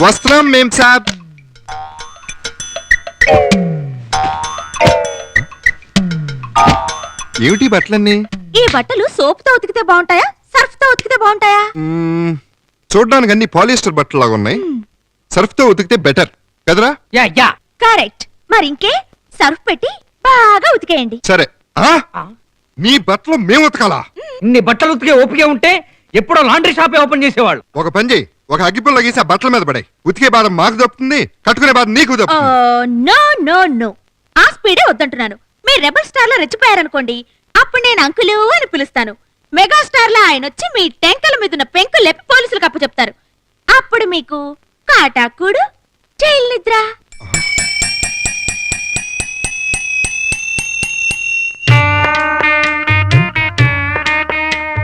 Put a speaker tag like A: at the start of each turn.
A: వస్త్రం మేం సాబ్. ఏమిటి బట్టలన్నీ?
B: ఈ బట్టలు సోప్ తో ఉతికితే బాగుంటాయా, సర్ఫ్ తో ఉతికితే బాగుంటాయా?
A: చూడ్డానికి అన్ని పాలిస్టర్ బట్టలాగా ఉన్నాయి. సర్ఫ్ తో ఉతికితే బెటర్ కదరా?
C: Yeah yeah
B: correct. మరి ఇంకే సర్ఫ్ పెట్టి బాగా ఉతికేయండి.
A: సరే. నీ బట్టలు మేము ఉతకాలా?
C: ఇన్ని బట్టలు ఉతికే ఓపిక ఉంటే ఎప్పుడో లాండ్రీ షాపే ఓపెన్ చేసేవాళ్ళు.
A: ఒక పని చేయి, ఒక అగ్గిపుల్ల గీసి ఆ బట్టల మీద పడాయి. ఉతికే బాధ మాకు దప్పుతుంది, కట్టుకునే బాధ నీకు దప్పుతుంది.
B: నో నో నో, ఆ స్పీడే వద్దంటున్నాను. మీరు రెబల్ స్టార్ లో రెచ్చిపోయారనుకోండి, అప్పుడు నేను అంకులు అని పిలుస్తాను. మెగాస్టార్ లో ఆయన వచ్చి మీ టెంకల మీద ఉన్న పెంకు లేపి పోలీసులకు అప్పు చెప్తారు. అప్పుడు మీకు కాటాకుడు, జైలు నిద్ర.